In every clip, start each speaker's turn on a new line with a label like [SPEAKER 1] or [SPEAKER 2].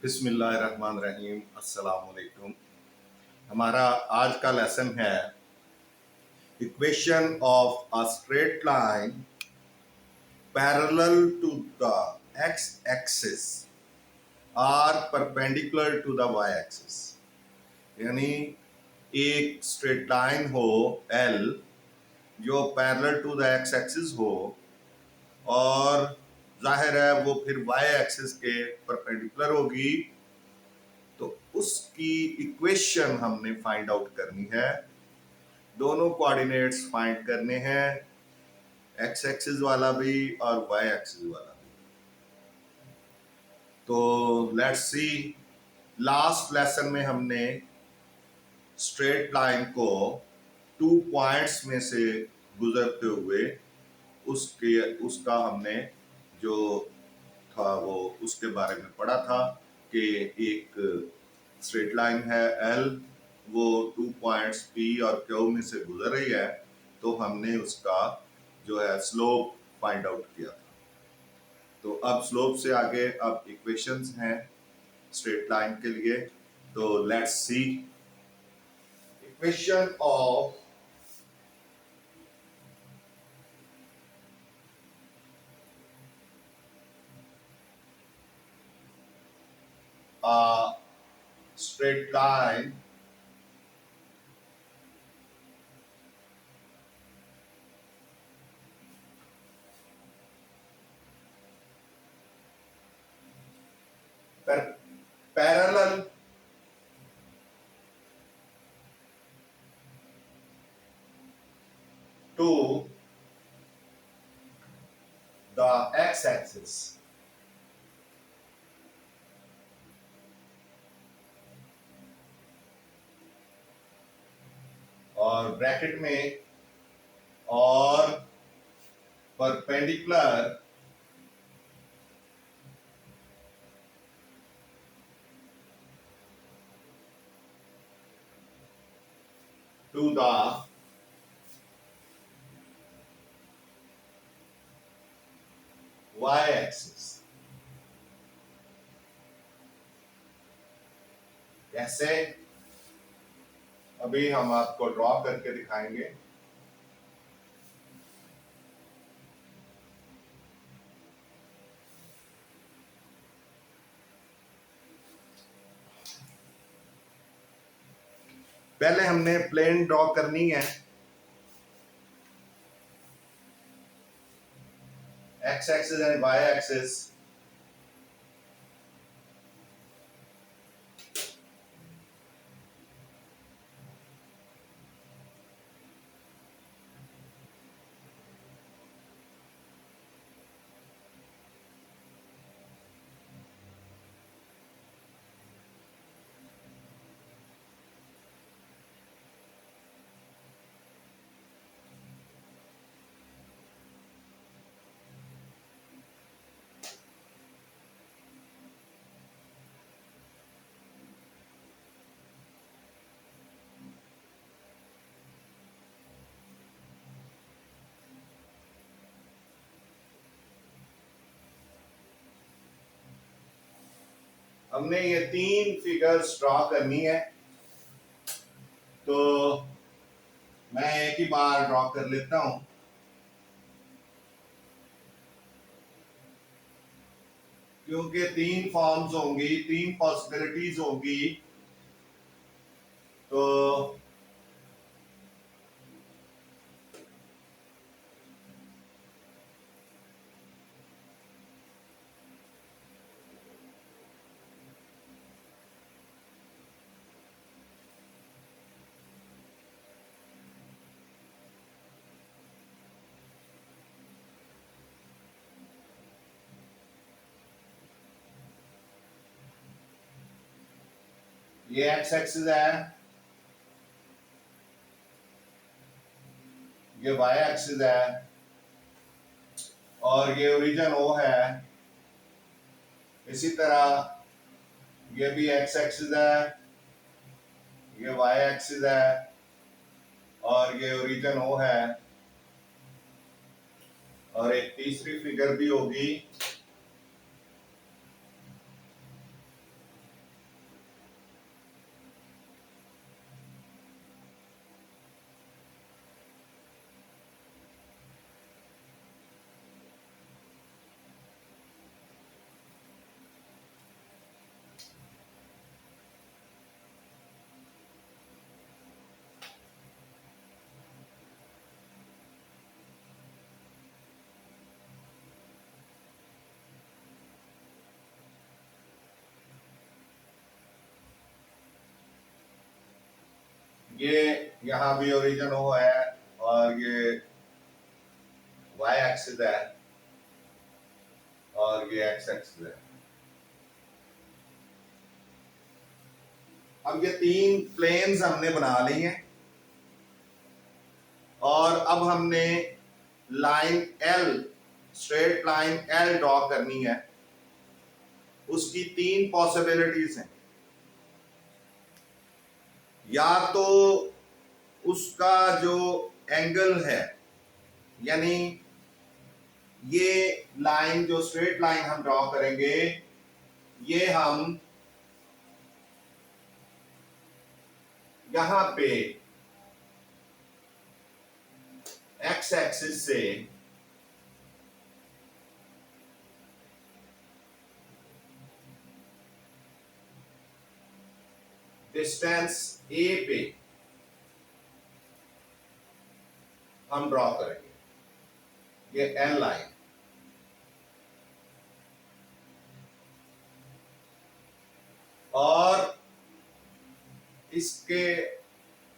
[SPEAKER 1] बिस्मिल्लाहिर्रहमानिर्रहीम। अस्सलाम वालेकुम। हमारा आज का लेसन है equation of a straight line parallel to the X axis or perpendicular to the Y axis. यानी एक स्ट्रेट लाइन हो एल जो parallel to the X axis हो और जाहिर है वो फिर वाई एक्सिस के परपेंडिकुलर होगी, तो उसकी इक्वेशन हमने फाइंड आउट करनी है। दोनों कोऑर्डिनेट्स फाइंड करने हैं, एक्स एक्सिस वाला भी और वाई एक्सिस वाला भी। तो लेट्स सी, लास्ट लेसन में हमने स्ट्रेट लाइन को 2 पॉइंट्स में से गुजरते हुए उसका हमने जो था वो उसके बारे में पढ़ा था कि एक स्ट्रेट लाइन है एल, वो 2 पॉइंट्स पी और क्यू में से गुजर रही है, तो हमने उसका जो है स्लोप फाइंड आउट किया था। तो अब स्लोप से आगे अब इक्वेशंस हैं स्ट्रेट लाइन के लिए। तो let's see equation of a straight line parallel to the x-axis और ब्रैकेट में और perpendicular to the y axis. कैसे, अभी हम आपको ड्रॉ करके दिखाएंगे। पहले हमने प्लेन ड्रॉ करनी है, X axis and Y axis. हमने ये 3 फिगर्स ड्रॉ करनी है, तो मैं एक ही बार ड्रॉ कर लेता हूं क्योंकि 3 फॉर्म्स होंगी, 3 पॉसिबिलिटीज होंगी। तो ये एक्स एक्सिस है, ये वाई एक्सिस है और ये ओरिजिन ओ है। इसी तरह ये भी एक्स एक्सिस है, ये वाई एक्सिस है और ये ओरिजिन ओ है। और एक तीसरी फिगर भी होगी, ये यहाँ भी ओरिजिन हो है और ये y एक्सिस है और ये x एक्सिस है। अब ये तीन प्लेन्स हमने बना ली हैं और अब हमने line L, straight line L draw करनी है। उसकी तीन पॉसिबिलिटीज हैं, या तो उसका जो एंगल है, यानी ये लाइन जो स्ट्रेट लाइन हम ड्रॉ करेंगे ये हम यहां पे एक्स एक्सिस से डिस्टेंस ए पे हम ड्रॉ करेंगे ये एल लाइन, और इसके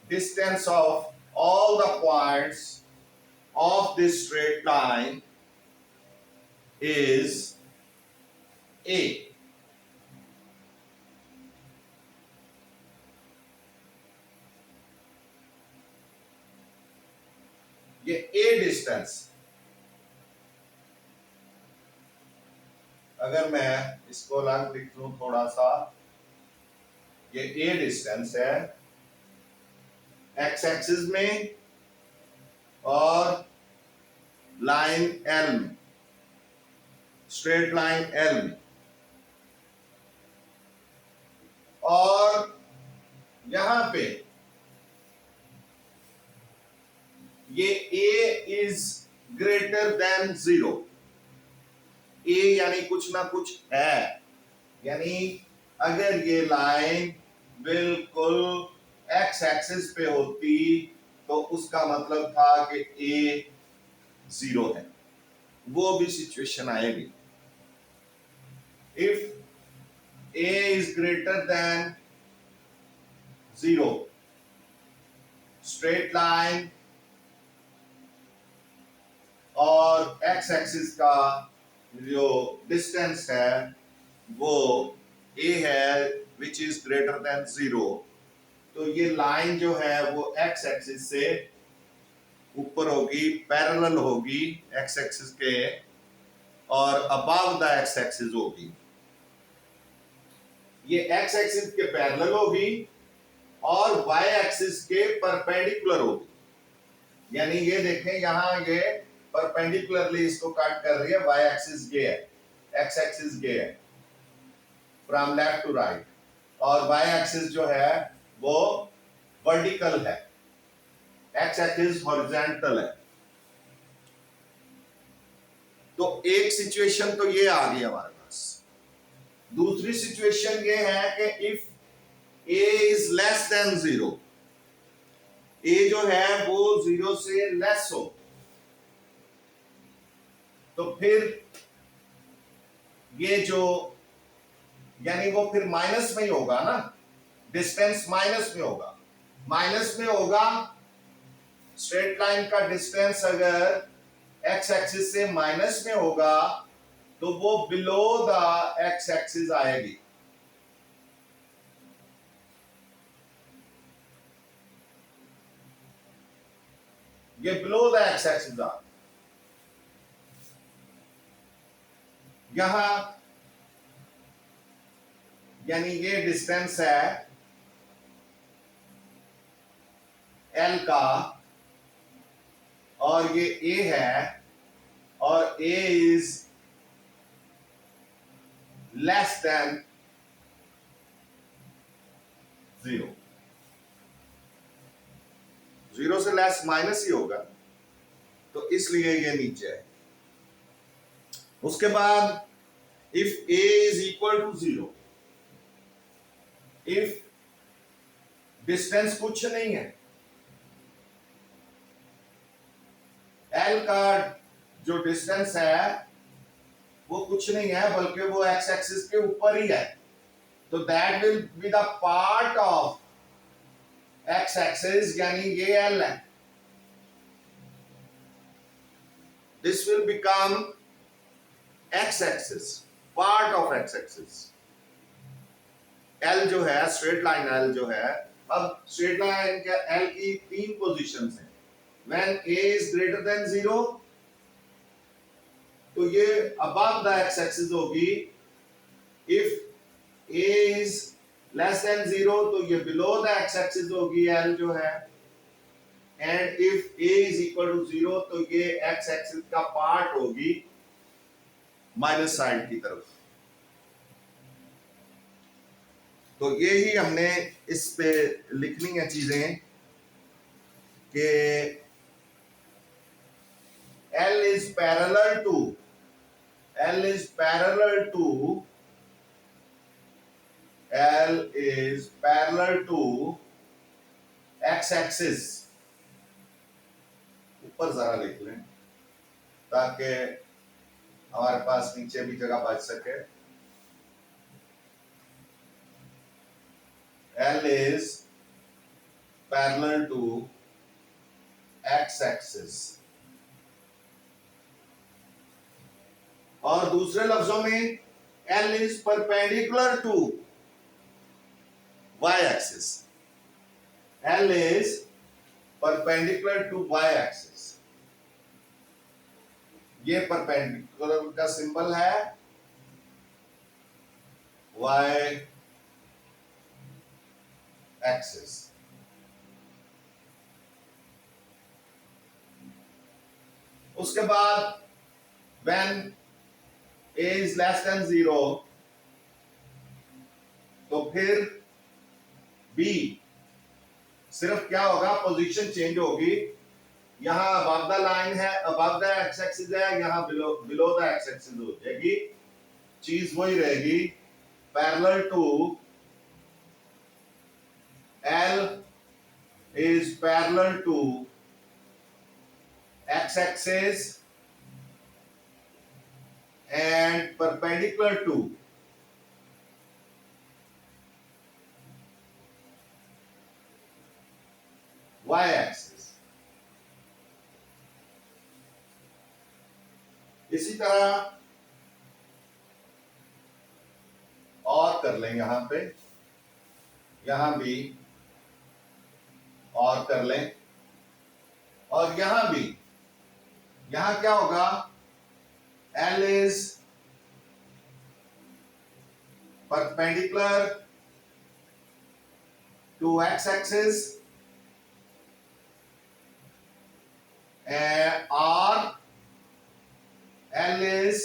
[SPEAKER 1] distance of all the points of this straight line is a. ये ए डिस्टेंस, अगर मैं इसको अलग लिख लूं थोड़ा सा, ये ए डिस्टेंस है एक्स एक्सिस में और लाइन एल में, स्ट्रेट लाइन एल में, और यहां पे ये a is greater than 0। a यानी कुछ ना कुछ है, यानी अगर ये लाइन बिल्कुल x एक्सिस पे होती तो उसका मतलब था कि a 0 है। वो भी सिचुएशन आएगी। If a is greater than 0, straight line और x एक्सिस का जो डिस्टेंस है वो a है विच इज ग्रेटर देन 0, तो ये लाइन जो है वो x एक्सिस से ऊपर होगी, पैरेलल होगी x एक्सिस के, और अबव द x एक्सिस होगी। ये x एक्सिस के पैरेलल होगी और y एक्सिस के परपेंडिकुलर होगी। यानी ये देखें यहां ये परपेंडिकुलरली इसको कट कर रही है, y एक्सिस ये है, x एक्सिस ये है, फ्रॉम लेफ्ट टू राइट, और y एक्सिस जो है वो वर्टिकल है, x एक्सिस हॉरिजॉन्टल है। तो एक सिचुएशन तो ये आ गई हमारे पास। दूसरी सिचुएशन ये है कि if a is less than 0, a जो है वो 0 से लेस हो, तो फिर ये जो, यानी वो फिर माइनस में ही होगा ना, डिस्टेंस माइनस में होगा। माइनस में होगा, स्ट्रेट लाइन का डिस्टेंस अगर x एक्सिस से माइनस में होगा तो वो बिलो द x एक्सिस आएगी। ये बिलो द x एक्सिस आ, यहां यानी ये डिस्टेंस है L का और ये A है, और A इज लेस देन 0। 0 से लेस माइनस ही होगा, तो इसलिए ये नीचे है। उसके बाद if a is equal to 0, if distance कुछ नहीं है, L का जो डिस्टेंस है वो कुछ नहीं है बल्कि वो x एक्सिस के ऊपर ही है, तो that will be the part of x axis यानी ये एल है, this will become x axis, part of x axis. L जो है, स्ट्रेट लाइन एल जो है, अब स्ट्रेट लाइन के एल की तीन पोजीशंस हैं। When A is greater than 0 तो ये अबव द एक्स एक्सिस होगी, if A is less than 0 तो ये बिलो द एक्स एक्सिस होगी एल जो है, and if A is equal to 0 तो ये एक्स एक्सिस का पार्ट होगी माइनस साइड की तरफ। तो ये ही हमने इस पे लिखनी है चीजें कि L is parallel to L is parallel to L is parallel to x axis। ऊपर जरा लिख लें ताकि हमारे पास नीचे भी जगह बच सके। L is parallel to x axis। और दूसरे लफ्जों में L is perpendicular to y axis। L is perpendicular to y axis। ये परपेंडिकुलर का सिंबल है y axis। उसके बाद when a is less than 0 तो फिर b सिर्फ क्या होगा, पोजीशन चेंज होगी। यहां अबव द लाइन है, अबव द एक्स एक्सिस है, यहां बिलो द एक्स एक्सिस हो जाएगी, चीज वही रहेगी। Parallel to L is parallel to x axis and perpendicular to y axis। इसी तरह और कर लें, यहां पे यहां भी और कर लें, और यहां भी। यहां क्या होगा, L is perpendicular to x axis or L is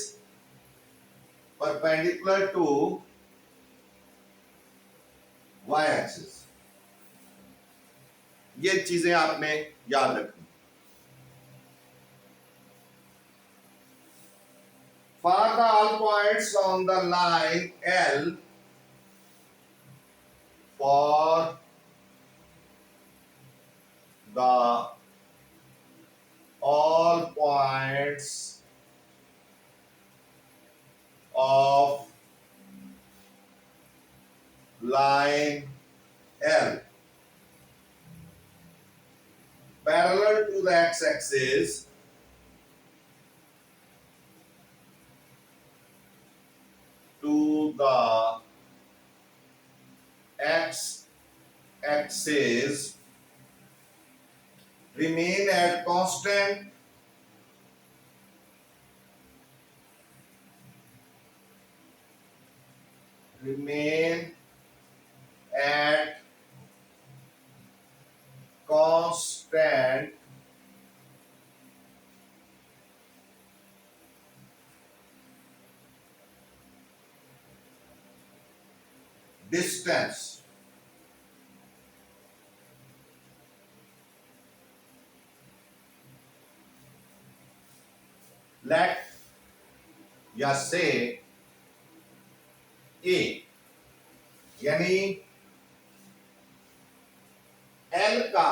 [SPEAKER 1] perpendicular to y axis। ये चीजें आपने याद रखनी। For the all points on the line L, for the all points of line L parallel to the x-axis to the x-axis remain at constant distance let या से A, यानी L का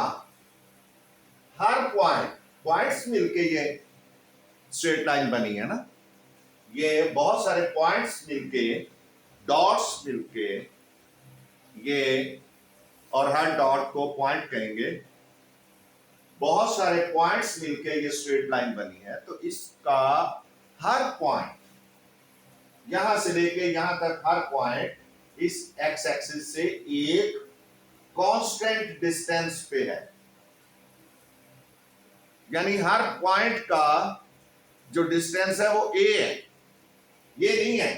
[SPEAKER 1] हर points मिलके ये स्ट्रेट लाइन बनी है ना, ये बहुत सारे पॉइंट्स मिलके, डॉट्स मिलके ये और हर डॉट को पॉइंट कहेंगे। बहुत सारे पॉइंट्स मिलके ये स्ट्रेट लाइन बनी है, तो इसका हर पॉइंट यहां से लेके यहां तक हर पॉइंट इस एक्स एक्सिस से एक कांस्टेंट डिस्टेंस पे है। यानी हर पॉइंट का जो डिस्टेंस है वो ए है। ये नहीं है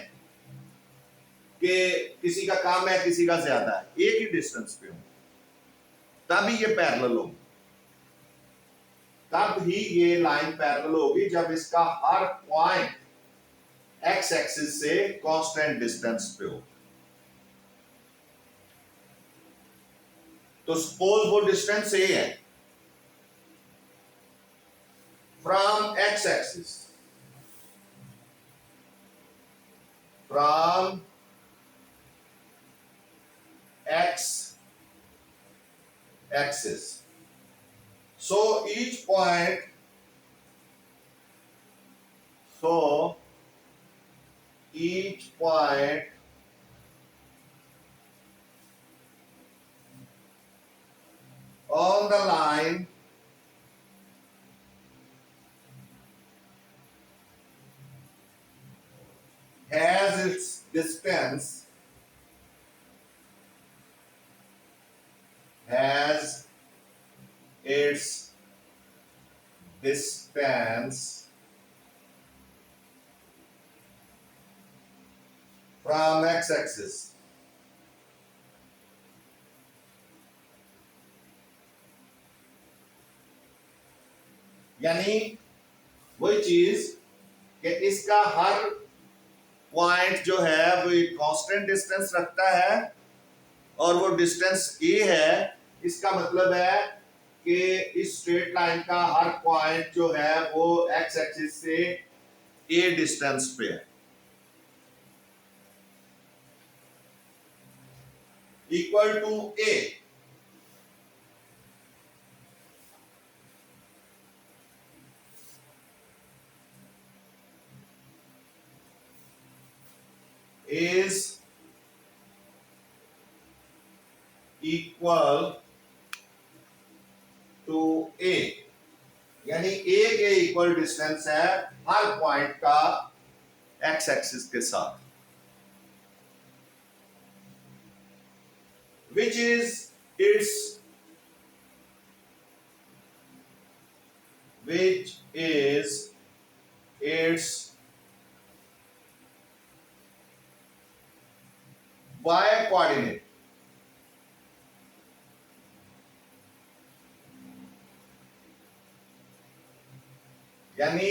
[SPEAKER 1] कि किसी का काम है किसी का ज्यादा है, एक ही डिस्टेंस पे हो तभी ये पैरेलल होगी। तब ही ये लाइन पैरेलल होगी जब इसका हर पॉइंट एक्स एक्सिस से कांस्टेंट डिस्टेंस पे हो। तो सपोज वो डिस्टेंस ए है from x axis, from x axis. So each point, so each point on the line has its distance, has its distance from x-axis. यानी वही चीज कि इसका हर पॉइंट जो है वो एक कांस्टेंट डिस्टेंस रखता है और वो डिस्टेंस ए है। इसका मतलब है कि इस स्ट्रेट लाइन का हर पॉइंट जो है वो एक्स एक्सिस से ए डिस्टेंस पे है, equal to A. is equal to a, यानी a के इक्वल डिस्टेंस है हर पॉइंट का एक्स एक्सिस के साथ, which is its y coordinate। यानी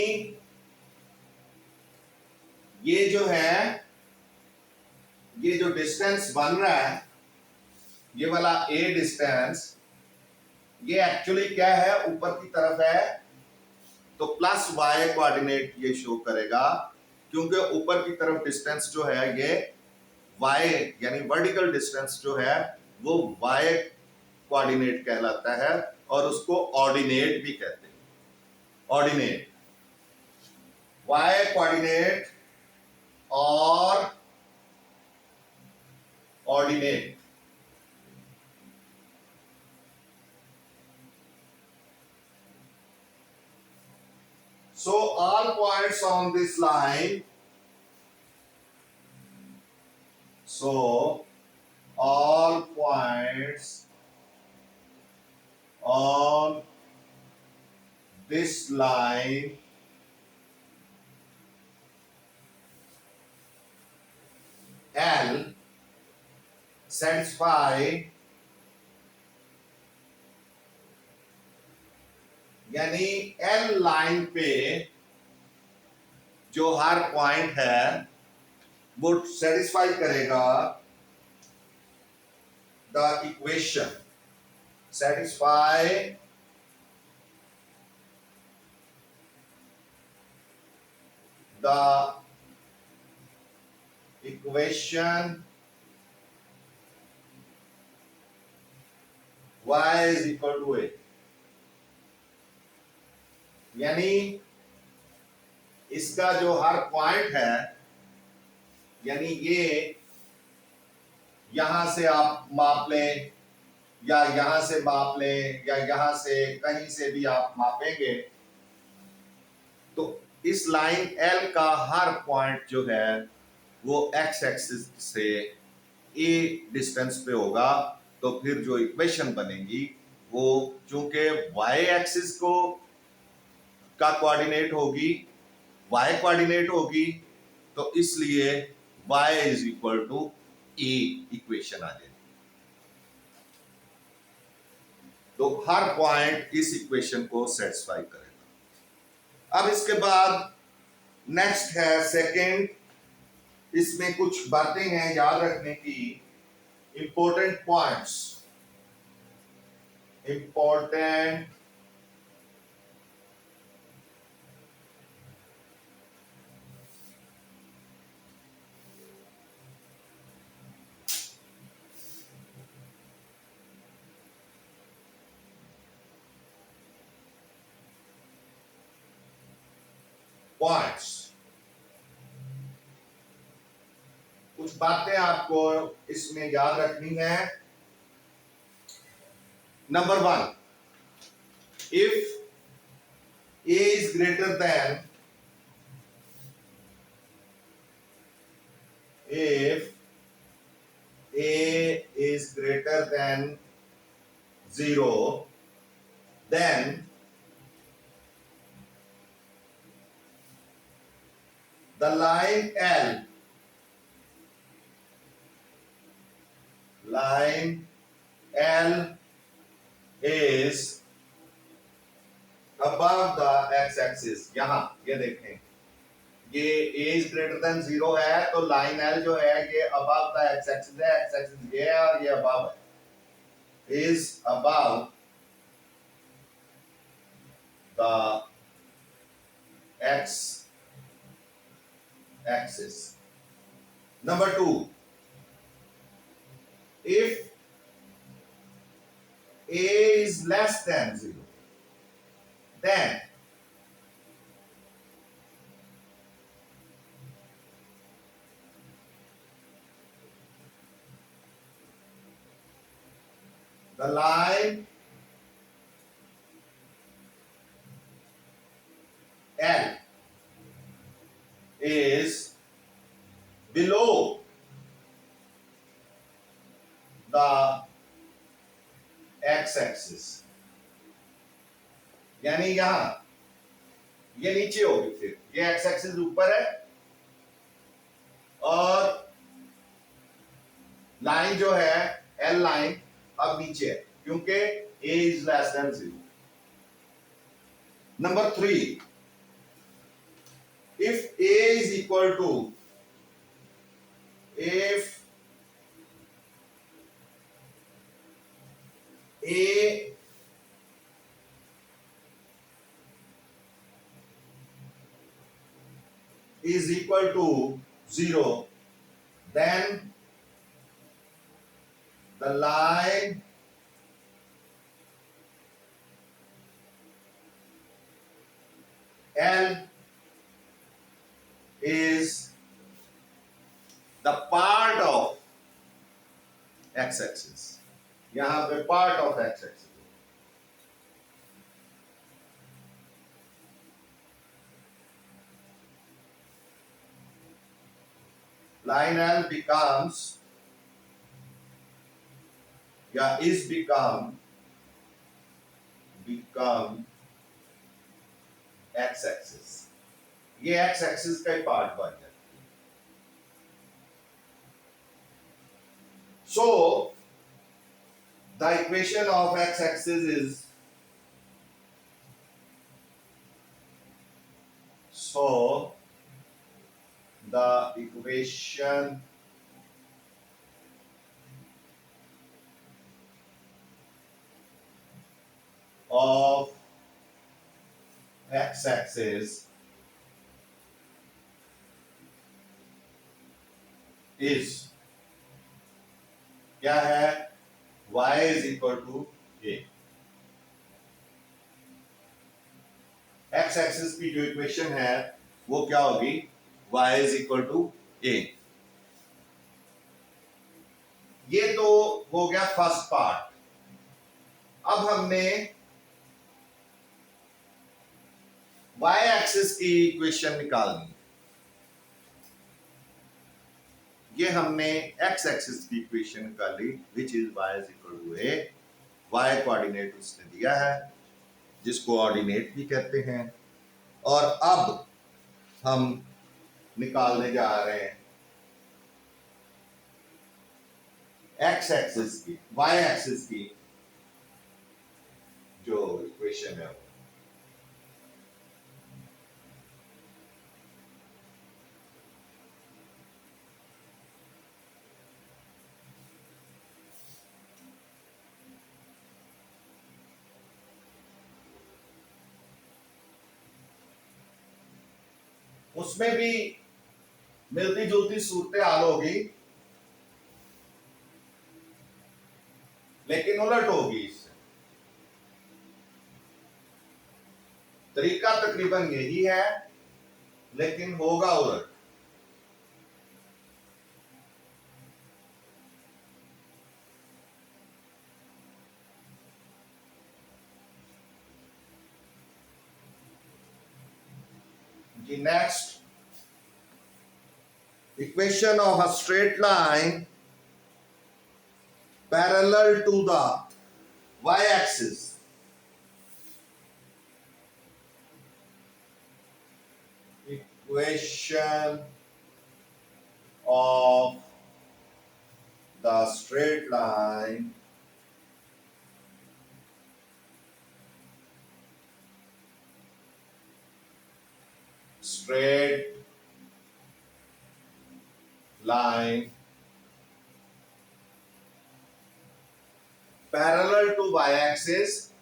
[SPEAKER 1] ये जो है, ये जो डिस्टेंस बन रहा है, ये वाला ए डिस्टेंस, ये एक्चुअली क्या है, ऊपर की तरफ है, तो प्लस वाई कोऑर्डिनेट ये शो करेगा, क्योंकि ऊपर की तरफ डिस्टेंस जो है ये वाई यानी वर्टिकल डिस्टेंस जो है वो वाई कोऑर्डिनेट कहलाता है और उसको ऑर्डिनेट भी कहते हैं। ऑर्डिनेट, वाई कोऑर्डिनेट और ordinate. So all points on this line, so all points on this line L satisfy, यानी L लाइन पे जो हर पॉइंट है वो सेटिस्फाई करेगा the equation, satisfy the equation y is equal to a। यानी इसका जो हर पॉइंट है, यानी ये यहां से आप माप लें, या यहां से माप लें या यहां से कहीं से भी आप मापेंगे, तो इस लाइन एल का हर पॉइंट जो है वो एक्स एक्सिस से ए डिस्टेंस पे होगा। तो फिर जो इक्वेशन बनेगी वो चूंकि वाई एक्सिस को का कोऑर्डिनेट होगी, वाई कोऑर्डिनेट होगी, तो इसलिए y is equal to a equation आ जाएगी। तो हर पॉइंट इस इक्वेशन को सेटिस्फाई करेगा। अब इसके बाद नेक्स्ट है सेकंड। इसमें कुछ बातें हैं याद रखने की, इंपॉर्टेंट पॉइंट्स, इंपॉर्टेंट पॉइंट्स, कुछ बातें आपको इसमें याद रखनी है। Number one, if a is greater than, if a is greater than 0, then the line L is above the x-axis। यहां ये देखें, ये a is greater than 0 है, तो लाइन L जो है ये above the x-axis है, x-axis ये है और ये above है, is above the x-axis। Number two, if a is less than 0, then the line L is below the x-axis। यानी यहां ये नीचे होगी, फिर ये x-axis ऊपर है और लाइन जो है L लाइन अब नीचे है, क्योंकि a is less than 0। Number three, if a is equal to, if a is equal to 0, then the line L is the part of x-axis। यहां पे part of x-axis, line L becomes या is become x-axis। ये x-axis का ही part बन जाता है। So the equation of x-axis is, so the equation of x-axis is क्या है, y is equal to a। x-axis की जो इक्वेशन है वो क्या होगी, y is equal to a। ये तो हो गया फर्स्ट पार्ट। अब हमने वाई एक्सिस की इक्वेशन निकालनी। ये हमने एक्स एक्सिस की इक्वेशन निकाली, which is Y is equal to A. Y coordinate उसने दिया है, जिसको ऑर्डिनेट भी कहते हैं। और अब हम निकालने जा रहे हैं एक्स एक्सिस की, वाई एक्सिस की जो इक्वेशन है। उसमें भी मिलती जुलती सूरत हाल होगी, लेकिन उलट होगी। इससे तरीका तकरीबन यही है, लेकिन होगा उलट। The next equation of a straight line parallel to the y-axis equation of the straight line parallel to y-axis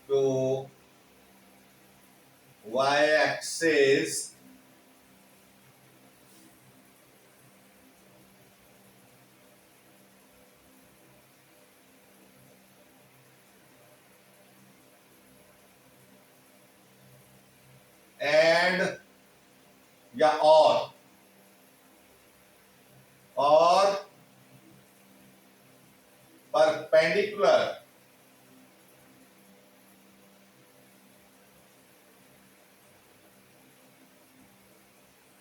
[SPEAKER 1] to y-axis and या और perpendicular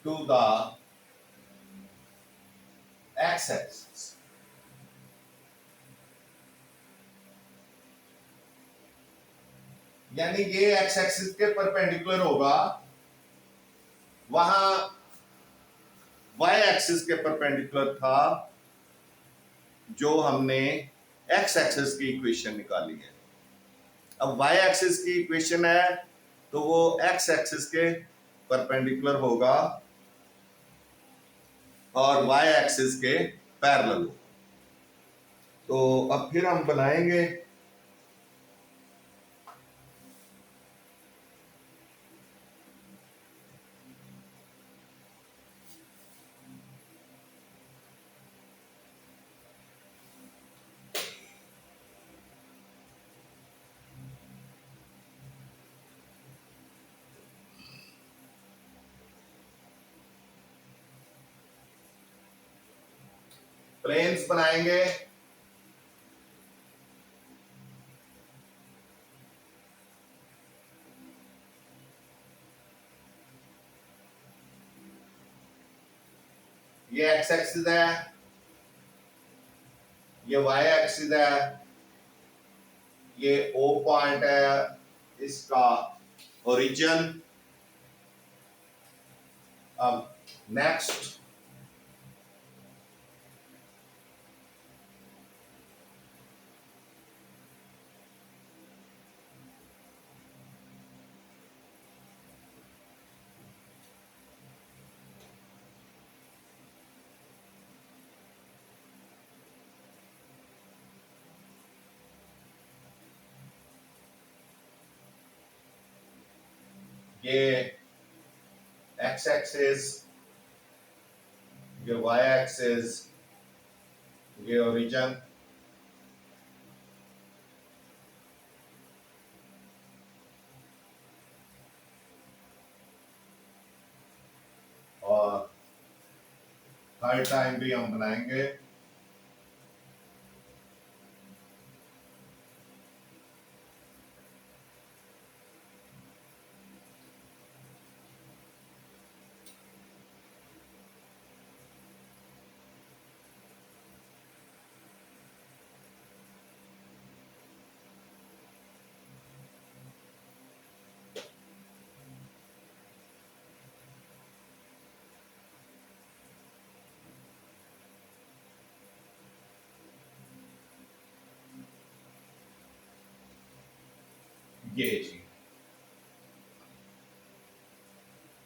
[SPEAKER 1] to the x-axis। यानी ये एक्स एक्सिस के परपेंडिकुलर होगा, वहां वाई एक्सिस के perpendicular था जो हमने एक्स एक्सिस की इक्वेशन निकाली है। अब वाई एक्सिस की इक्वेशन है तो वो एक्स एक्सिस के परपेंडिकुलर होगा और वाई एक्सिस के पैरेलल होगा। तो अब फिर हम बनाएंगे प्लेन्स बनाएंगे। ये एक्स एक्सिस है, ये वाई एक्सिस है, ये ओ पॉइंट है, इसका ओरिजिन। अब नेक्स्ट ये एक्स एक्सिस, ये वाई एक्सिस, ये ओरिजिन। और थर्ड टाइम भी हम बनाएंगे ये जी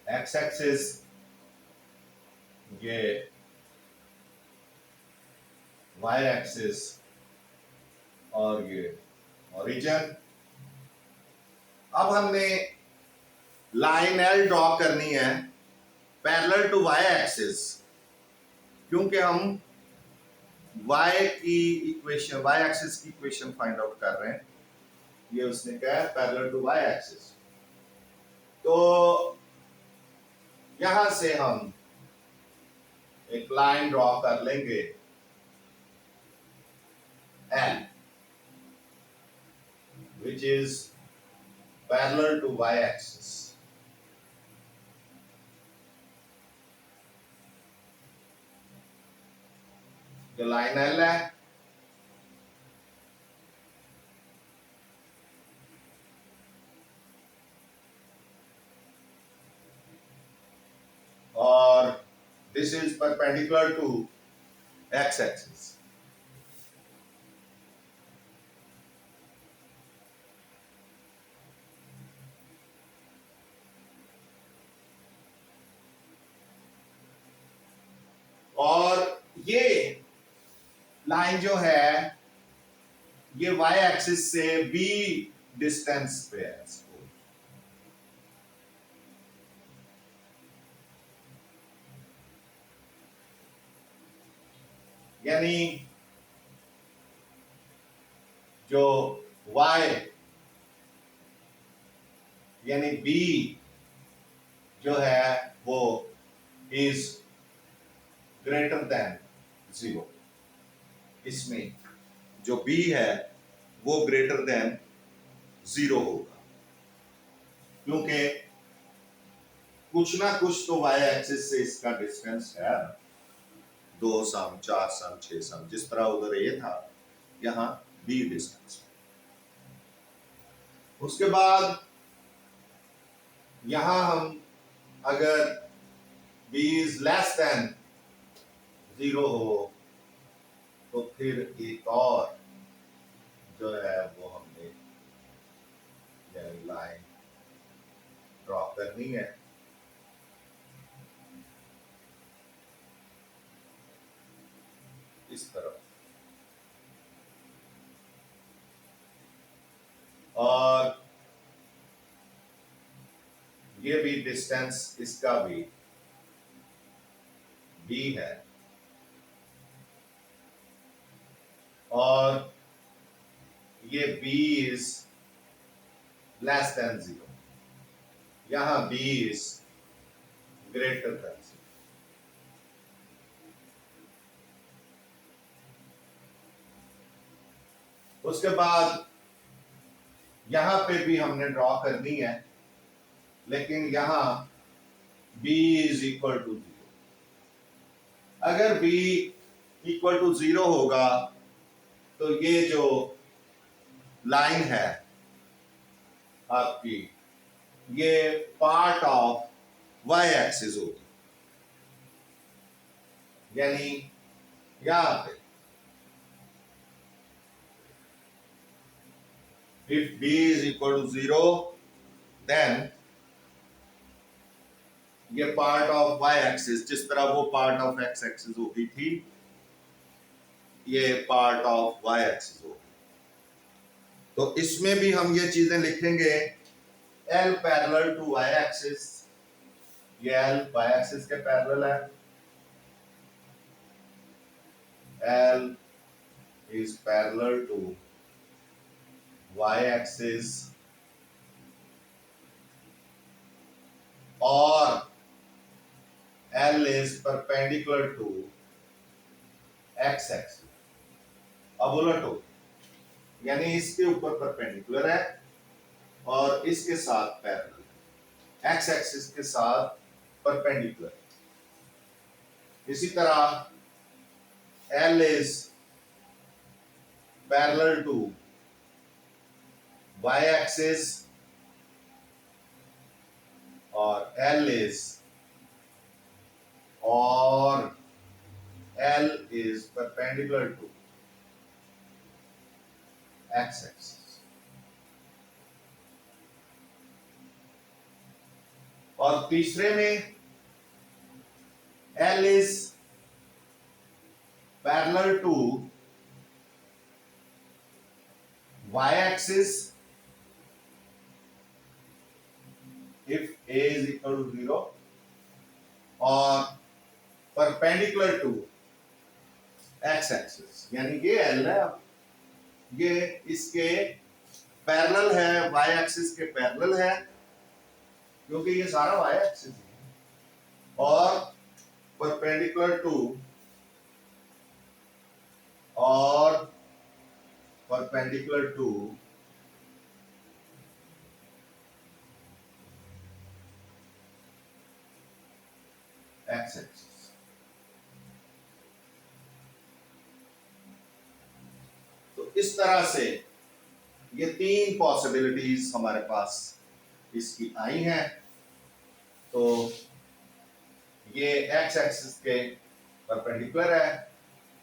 [SPEAKER 1] एक्स एक्सिस, ये वाई एक्सिस, और ये ओरिजिन। अब हमने लाइन एल ड्रॉ करनी है पैरेलल टू वाई एक्सिस, क्योंकि हम वाई की इक्वेशन, वाई एक्सिस की इक्वेशन फाइंड आउट कर रहे हैं। ये उसने कहा है पैरेलल टू वाई एक्सिस। तो यहां से हम एक लाइन ड्रॉ कर लेंगे L, which is parallel to y axis। जो लाइन एल है, और this is perpendicular to x axis। और ये लाइन जो है ये y एक्सिस से b डिस्टेंस पे है, यानी जो y यानी b जो है वो इज ग्रेटर देन 0। इसमें जो b है वो ग्रेटर देन 0 होगा, क्योंकि कुछ ना कुछ तो y एक्सिस से इसका डिस्टेंस है, 2 सम, 4 सम, 6 सम, जिस तरह उधर ये था यहाँ b डिस्टेंस। उसके बाद यहां हम अगर b इज लेस देन 0 हो तो फिर एक और जो है वो हमने लाइन ड्रॉ करनी है। इस तरफ, और ये भी डिस्टेंस इसका भी b है, और ये b इज लेस देन 0, यहां b इज ग्रेटर देन 0। उसके बाद यहां पे भी हमने ड्रॉ करनी है, लेकिन यहां b इज इक्वल टू 0। अगर b इक्वल टू 0 होगा तो ये जो लाइन है आपकी, ये पार्ट ऑफ y एक्सिस होगी, यानी यहां पे if b is equal to 0 then ये पार्ट ऑफ y एक्सिस, जिस तरह वो पार्ट ऑफ x एक्सिस होगी थी, ये पार्ट ऑफ y एक्सिस होगी। तो इसमें भी हम ये चीजें लिखेंगे, L parallel to y axis, ये L y एक्सिस के पैरेलल है, L is parallel to y axis, और L is perpendicular to x axis। अब उलट हो, यानी इसके ऊपर परपेंडिकुलर है और इसके साथ पैरेलल, x एक्सिस के साथ परपेंडिकुलर। इसी तरह L is parallel to y axis, और L is perpendicular to x axis। और तीसरे में L is parallel to y axis if A is equal to 0 और परपेंडिकुलर टू x एक्सिस, यानी ये L है, ये इसके पैरेलल है, y एक्सिस के पैरेलल है, क्योंकि ये सारा y एक्सिस है, और परपेंडिकुलर टू x एक्सिस। तो इस तरह से ये तीन पॉसिबिलिटीज हमारे पास इसकी आई हैं। तो ये x एक्सिस के परपेंडिकुलर है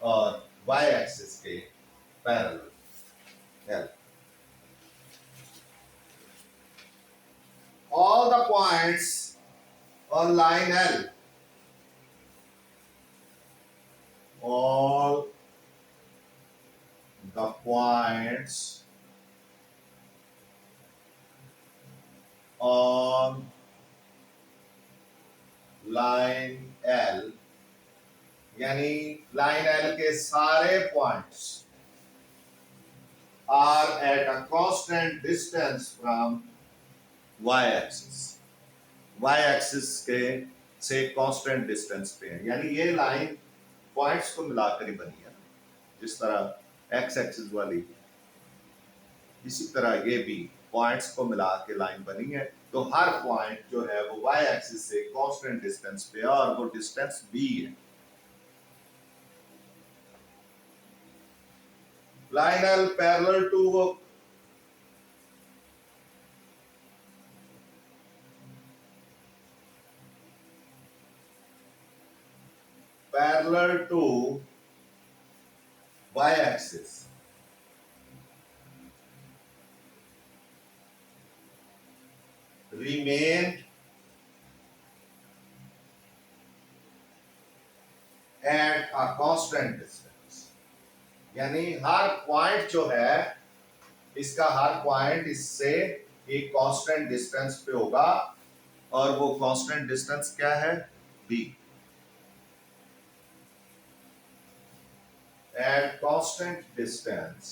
[SPEAKER 1] और y एक्सिस के parallel. All the points on line L, all the points on line L, यानी लाइन L के सारे points are at a constant distance from y axis, y axis के से constant distance पे है, यानी ये लाइन पॉइंट्स को मिलाकर ही बनी है। जिस तरह x एक्सिस वाली, इसी तरह ये भी पॉइंट्स को मिला के लाइन बनी है। तो हर पॉइंट जो है वो y एक्सिस से कांस्टेंट डिस्टेंस पे है और वो डिस्टेंस b है। Line L parallel to y axis remain at a constant distance, यानी हर पॉइंट जो है इसका हर पॉइंट इससे एक कांस्टेंट डिस्टेंस पे होगा, और वो कांस्टेंट डिस्टेंस क्या है? b। At constant distance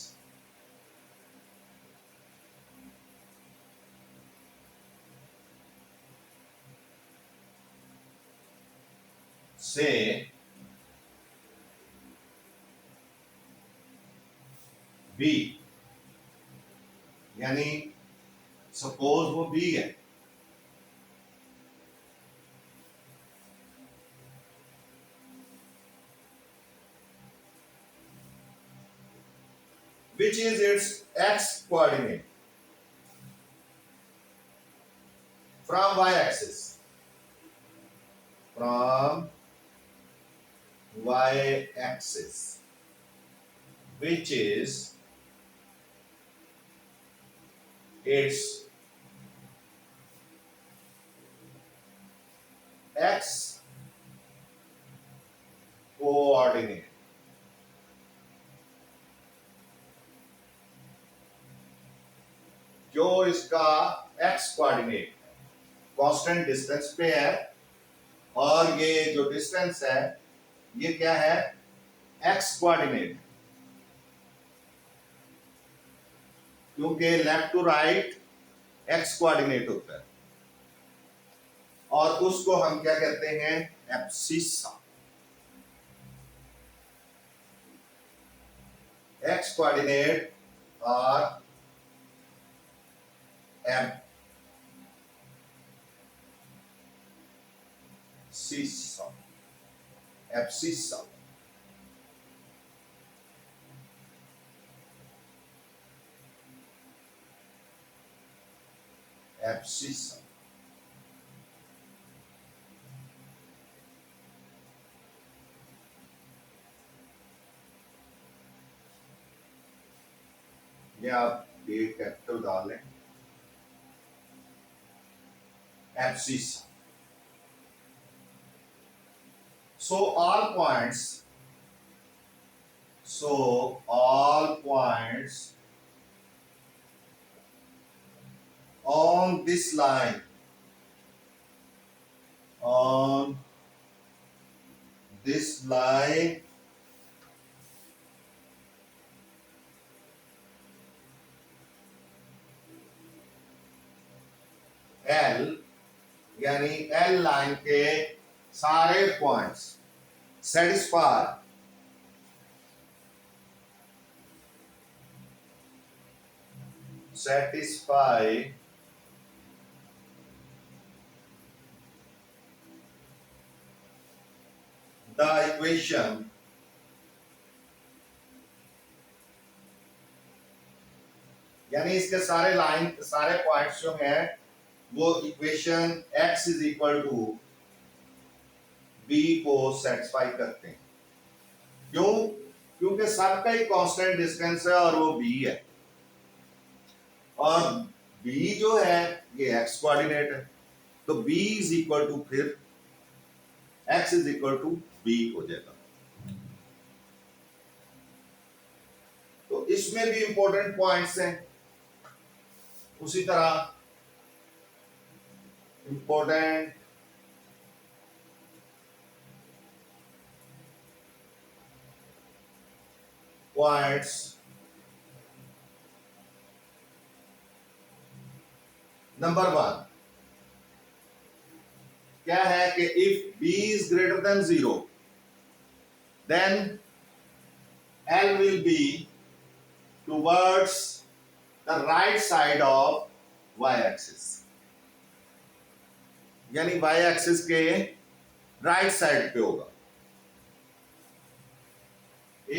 [SPEAKER 1] से b, यानी सपोज वो b है, which is its x coordinate from y axis, which is its x coordinate, जो इसका x कोऑर्डिनेट कांस्टेंट डिस्टेंस पे है, और ये जो डिस्टेंस है ये क्या है? x कोऑर्डिनेट, क्योंकि left to right x coordinate होता है, और उसको हम क्या कहते हैं? एब्सिसा। x कोऑर्डिनेट और एब्सिसा, एब्सिसा, एब्सिसा। ये आप ये कैपिटल डाल लें, abscissa. So all points on this line, on this line L, यानी L लाइन के सारे पॉइंट्स satisfy the equation यानी इसके सारे पॉइंट्स जो हैं वो equation x is equal to b को सेटिस्फाई करते हैं। क्यों? क्योंकि सबका ही कांस्टेंट डिस्टेंस है और वो b है, और b जो है ये x कोऑर्डिनेट है, तो b इज इक्वल टू फिर x is equal to b हो जाएगा। तो इसमें भी इंपॉर्टेंट पॉइंट्स हैं, उसी तरह इंपॉर्टेंट पॉइंट्स नंबर 1 क्या है कि if b is greater than 0 then L will be towards the right side of y-axis, यानी y-axis के राइट साइड पे होगा।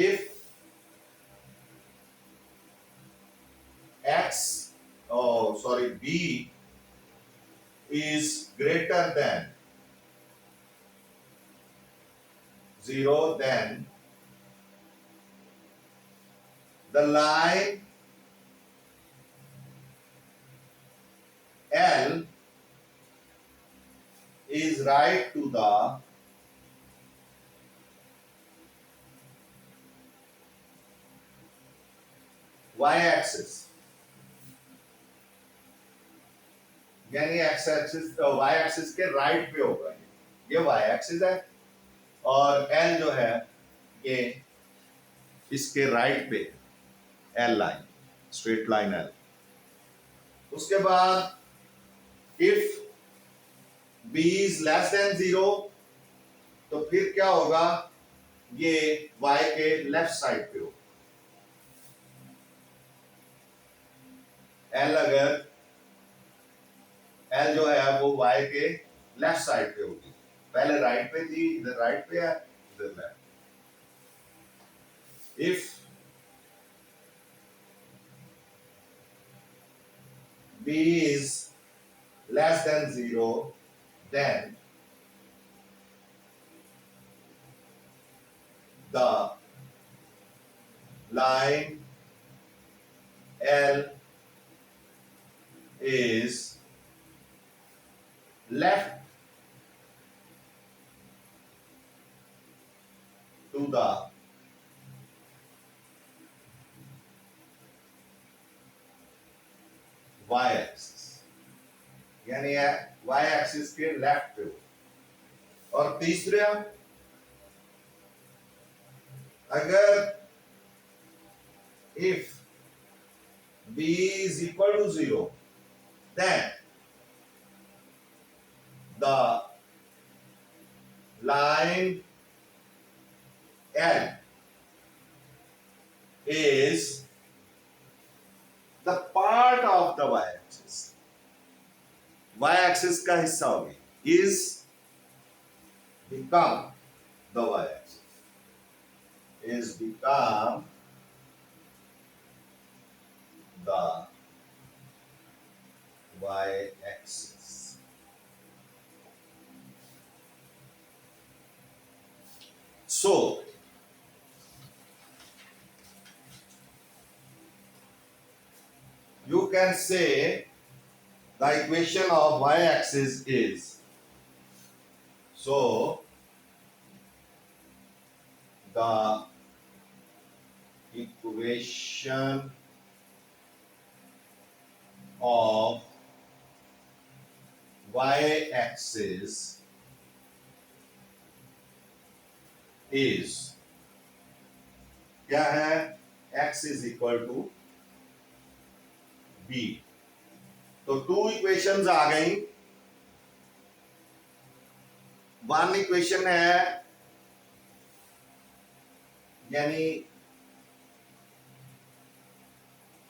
[SPEAKER 1] If b is greater than 0, then the line L is right to the y-axis, यानी y-axis के right पे होगा। ये y-axis है और L जो है ये इसके राइट पे L line, straight line L। उसके बाद if b is less than 0 तो फिर क्या होगा, ये y के लेफ्ट साइड पे होगा। L जो है वो y के लेफ्ट साइड पे होगी, पहले राइट पे थी, इधर राइट पे है, इधर left. If b is less than 0, then the line L is left to the y-axis, यानी y-axis के लेफ्ट पे। और तीसरा, अगर if b is equal to 0, then the line L is the part of the y-axis, y-axis का हिस्सा होगी, is become the y-axis, is become the y-axis. So you can say the equation of y-axis is, so the equation of y-axis is, क्या है, x is equal to b। तो two equations आ गई। One equation है यानी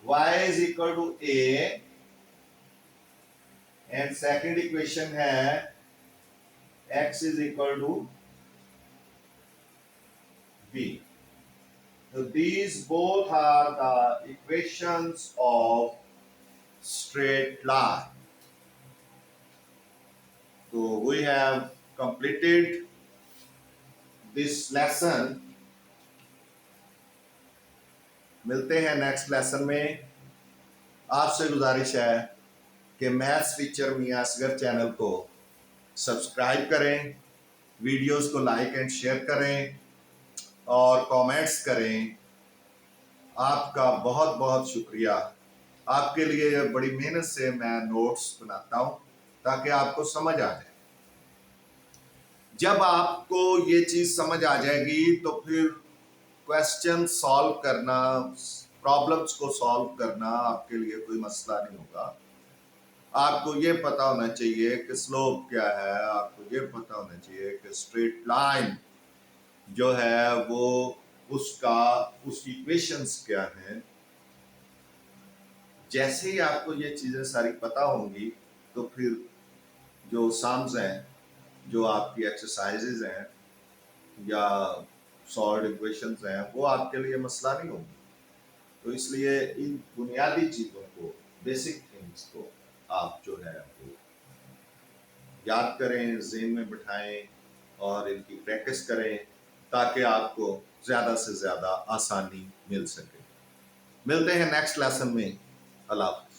[SPEAKER 1] y is equal to a and second equation है x is equal to b। So these both are the equations of straight line. So we have completed this lesson. मिलते हैं next lesson में। आपसे गुजारिश है कि मैथ्स टीचर मियां Asghar channel को subscribe करें, वीडियोस को लाइक एंड शेयर करें और कमेंट्स करें। आपका बहुत बहुत शुक्रिया। आपके लिए बड़ी मेहनत से मैं नोट्स बनाता हूं ताकि आपको समझ आ जाए। जब आपको ये चीज समझ आ जाएगी तो फिर क्वेश्चन सॉल्व करना, प्रॉब्लम्स को सॉल्व करना आपके लिए कोई मसला नहीं होगा। आपको ये पता होना चाहिए कि स्लोप क्या है, आपको ये पता होना चाहिए कि स्ट्रेट लाइन जो है वो उसका उसकी इक्वेशंस क्या हैं। जैसे ही आपको ये चीजें सारी पता होंगी तो फिर जो सम्स हैं, जो आपकी एक्सरसाइजेज हैं या सॉल्व इक्वेशंस हैं, वो आपके लिए मसला नहीं होगी। तो इसलिए इन बुनियादी चीजों को, बेसिक थिंग्स को आप जो है वो याद करें, ज़हन में बिठाएं और इनकी प्रैक्टिस करें ताकि आपको ज़्यादा से ज़्यादा आसानी मिल सके। मिलते हैं नेक्स्ट लेसन में। अल्लाह हाफ़िज़।